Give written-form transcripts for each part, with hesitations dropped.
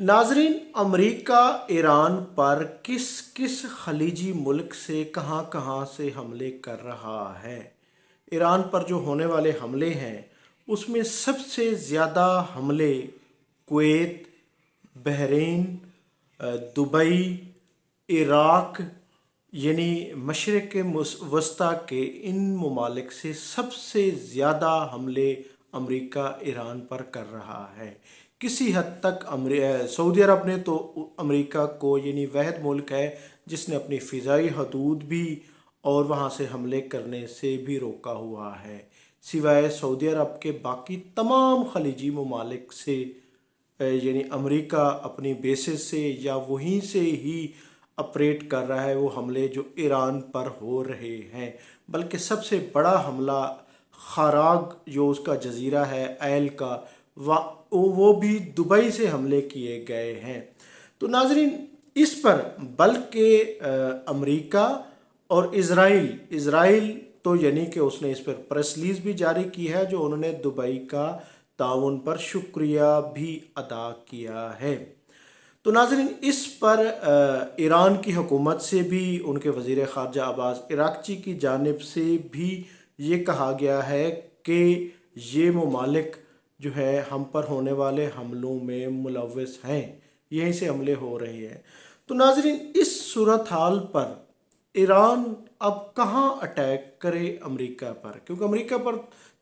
नाजरीन, America Iran पर किस किस खलीजी मुल्क से कहाँ कहाँ से हमले कर रहा है। ईरान पर जो होने वाले हमले हैं उसमें सबसे ज़्यादा हमले कुवैत, बहरीन, दुबई, इराक यानी मशरक़ वस्ता के इन ममालिक से सबसे ज़्यादा हमले अमेरिका ईरान पर कर रहा है। किसी हद तक सऊदी अरब ने तो अमेरिका को यानी वहद मुल्क है जिसने अपनी फ़िज़ाई हदूद भी और वहाँ से हमले करने से भी रोका हुआ है, सिवाय सऊदी अरब के बाकी तमाम खलीजी ममालिक से यानी अमेरिका अपनी बेसिस से या वहीं से ही ऑपरेट कर रहा है वो हमले जो ईरान पर हो रहे हैं। बल्कि सबसे बड़ा हमला खराग जो उसका जजीरा है ऐल का वो भी दुबई से हमले किए गए हैं। तो नाजरीन, इस पर बल्कि अमेरिका और इज़राइल तो यानी कि उसने इस पर प्रेस रिलीज़ भी जारी की है जो उन्होंने दुबई का ताउन पर शुक्रिया भी अदा किया है। तो नाज़रीन, इस पर ईरान की हुकूमत से भी उनके वज़ीर ख़ारजा अब्बास अराग़ची की जानिब से भी ये कहा गया है कि ये ममालिक जो है हम पर होने वाले हमलों में मुलव्वस हैं, यहीं से हमले हो रहे हैं। तो नाज़रीन, इस सूरत हाल पर ईरान अब कहाँ अटैक करे अमेरिका पर, क्योंकि अमेरिका पर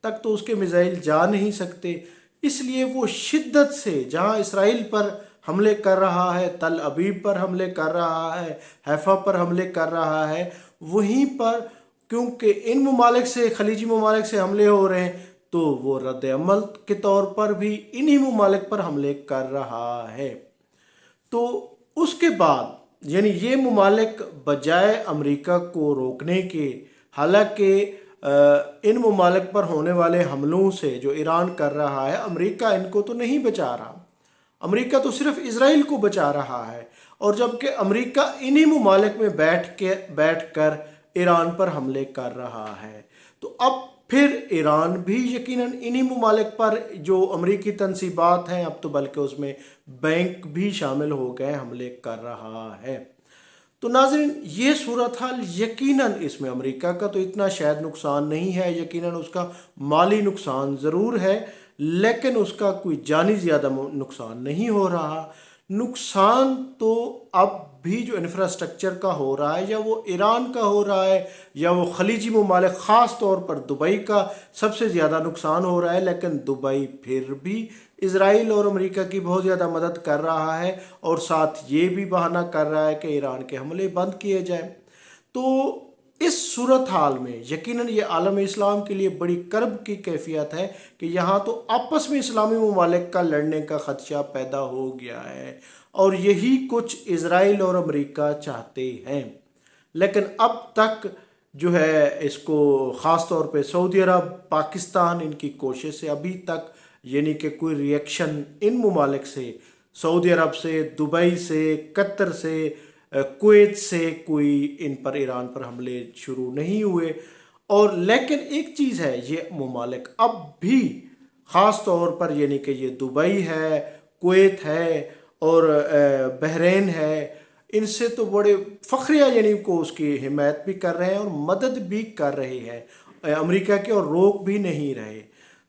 तक तो उसके मिसाइल जा नहीं सकते, इसलिए वो शिद्दत से जहाँ इसराइल पर हमले कर रहा है, तल अबीब पर हमले कर रहा है, हैफा पर हमले कर रहा है, वहीं पर क्योंकि इन ममालिक से खलीजी ममालिक से हमले हो रहे हैं तो वो रद्द अमल के तौर पर भी इन्हीं ममालिक पर हमले कर रहा है। तो उसके बाद यानी ये ममालिक बजाय अमेरिका को रोकने के, हालांकि इन ममालिक पर होने वाले हमलों से जो ईरान कर रहा है अमेरिका इनको तो नहीं बचा रहा, अमेरिका तो सिर्फ इज़राइल को बचा रहा है, और जबकि अमेरिका इन्हीं ममालिक में बैठ कर ईरान पर हमले कर रहा है। तो अब फिर ईरान भी यकीनन इन्हीं ममालिक पर जो अमेरिकी तनसीबात हैं, अब तो बल्कि उसमें बैंक भी शामिल हो गए, हमले कर रहा है। तो नाज़रीन, ये सूरत हाल यकीनन इसमें अमेरिका का तो इतना शायद नुकसान नहीं है, यकीनन उसका माली नुकसान ज़रूर है, लेकिन उसका कोई जानी ज़्यादा नुकसान नहीं हो रहा। नुकसान तो अब भी जो इंफ्रास्ट्रक्चर का हो रहा है, या वो ईरान का हो रहा है या वो खलीजी ममालिक, ख़ास तौर पर दुबई का सबसे ज़्यादा नुकसान हो रहा है, लेकिन दुबई फिर भी इज़राइल और अमेरिका की बहुत ज़्यादा मदद कर रहा है और साथ ये भी बहाना कर रहा है कि ईरान के हमले बंद किए जाएं। तो इस सूरत हाल में यकीनन ये आलम इस्लाम के लिए बड़ी कर्ब की कैफियत है कि यहाँ तो आपस में इस्लामी ममालिक का लड़ने का ख़दशा पैदा हो गया है, और यही कुछ इज़राइल और अमेरिका चाहते हैं। लेकिन अब तक जो है इसको ख़ास तौर पे सऊदी अरब, पाकिस्तान, इनकी कोशिश से अभी तक यानी कि कोई रिएक्शन इन ममालिक से, सऊदी अरब से, दुबई से, कतर से, कुवैत से कोई इन पर ईरान पर हमले शुरू नहीं हुए। और लेकिन एक चीज़ है, ये ममालिक अब भी ख़ास तौर पर यानी कि ये दुबई है, कुवैत है और बहरीन है, इनसे तो बड़े फ़ख्रिया यानी को उसकी हिमायत भी कर रहे हैं और मदद भी कर रहे हैं अमेरिका के, और रोक भी नहीं रहे।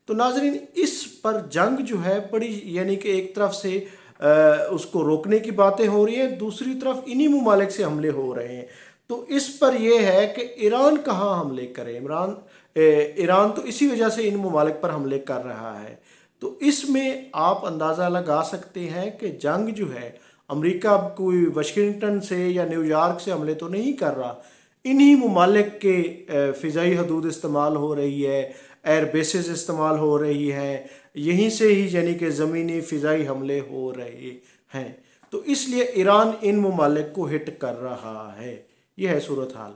तो नाज़रीन, इस पर जंग जो है बड़ी यानी कि एक तरफ से उसको रोकने की बातें हो रही हैं, दूसरी तरफ इन्हीं ममालिक से हमले हो रहे हैं। तो इस पर यह है कि ईरान कहाँ हमले करे, ईरान तो इसी वजह से इन ममालिक पर हमले कर रहा है। तो इसमें आप अंदाज़ा लगा सकते हैं कि जंग जो है अमेरिका अब कोई वाशिंगटन से या न्यूयॉर्क से हमले तो नहीं कर रहा, इन्हीं ममालिक के फ़िज़ाई हदूद इस्तेमाल हो रही है, एयर बेसिस इस्तेमाल हो रही हैं, यहीं से ही यानी कि ज़मीनी फ़िज़ाई हमले हो रहे हैं। तो इसलिए ईरान इन ममालिक को हिट कर रहा है। यह है सूरत हाल।